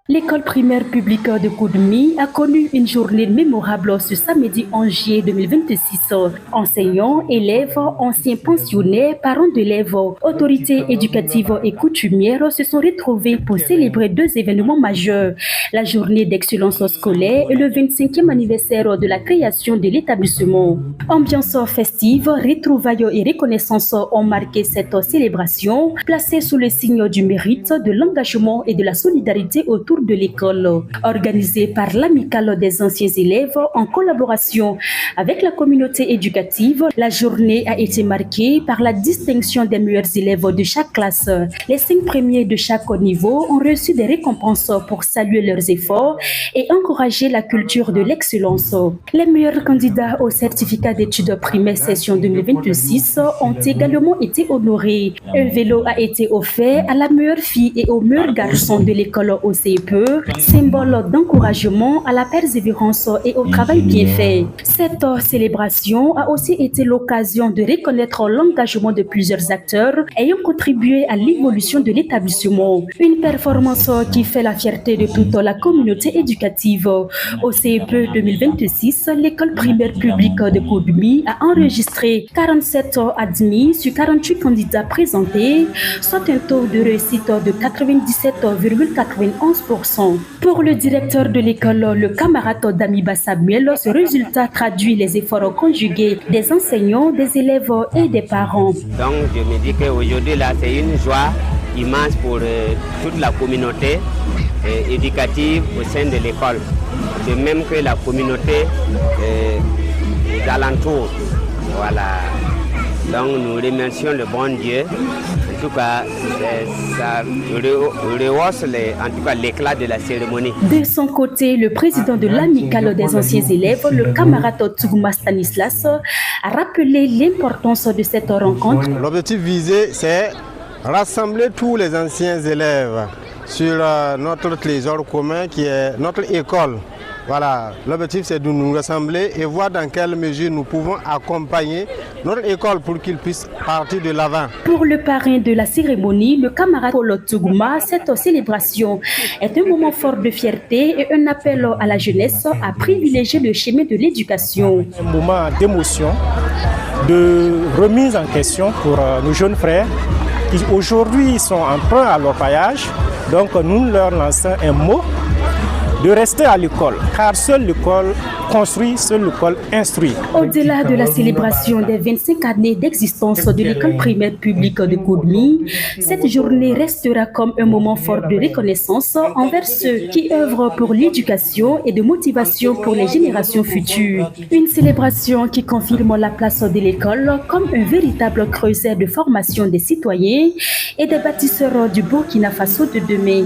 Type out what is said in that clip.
L'école primaire publique de Koudmi a connu une journée mémorable ce samedi 11 juillet 2026. Enseignants, élèves, anciens pensionnaires, parents d'élèves, autorités éducatives et coutumières se sont retrouvés pour célébrer deux événements majeurs: la journée d'excellence scolaire et le 25e anniversaire de la création de l'établissement. Ambiance festive, retrouvailles et reconnaissance ont marqué cette célébration, placée sous le signe du mérite, de l'engagement et de la solidarité autour de l'école. Organisée par l'amicale des anciens élèves en collaboration avec la communauté éducative, la journée a été marquée par la distinction des meilleurs élèves de chaque classe. Les 5 premiers de chaque niveau ont reçu des récompenses pour saluer leurs efforts et encourager la culture de l'excellence. Les meilleurs candidats au certificat d'études primaires session 2026 ont également été honorés. Un vélo a été offert à la meilleure fille et au meilleur garçon de l'école au CEPE, symbole d'encouragement à la persévérance et au travail bien fait. Cette célébration a aussi été l'occasion de reconnaître l'engagement de plusieurs acteurs ayant contribué à l'évolution de l'établissement. Une performance qui fait la fierté de toute la communauté éducative. Au CEPE 2026, l'école primaire publique de Koudmi a enregistré 47 admis sur 48 candidats présentés, soit un taux de réussite de 97,91%. Pour le directeur de l'école, le camarade Damiba Samuel, ce résultat traduit les efforts conjugués des enseignants, des élèves et des parents. Donc je me dis qu'aujourd'hui là c'est une joie immense pour toute la communauté éducative au sein de l'école, de même que la communauté aux alentours. Voilà. Donc nous remercions le bon Dieu. En tout cas, ça rehausse l'éclat de la cérémonie. De son côté, le président de l'amicale des anciens élèves, le camarade Tsuguma Stanislas, a rappelé l'importance de cette rencontre. L'objectif visé, c'est rassembler tous les anciens élèves sur notre trésor commun qui est notre école. Voilà, l'objectif c'est de nous rassembler et voir dans quelle mesure nous pouvons accompagner notre école pour qu'ils puissent partir de l'avant. Pour le parrain de la cérémonie, le camarade Paul Tsuguma, cette célébration est un moment fort de fierté et un appel à la jeunesse à privilégier le chemin de l'éducation. Un moment d'émotion, de remise en question pour nos jeunes frères qui aujourd'hui sont en train à l'orpaillage. Donc nous leur lançons un mot de rester à l'école, car seule l'école construit, seule l'école instruit. Au-delà de la célébration des 25 années d'existence de l'école primaire publique de Koudmi, cette journée restera comme un moment fort de reconnaissance envers ceux qui œuvrent pour l'éducation et de motivation pour les générations futures. Une célébration qui confirme la place de l'école comme un véritable creuset de formation des citoyens et des bâtisseurs du Burkina Faso de demain.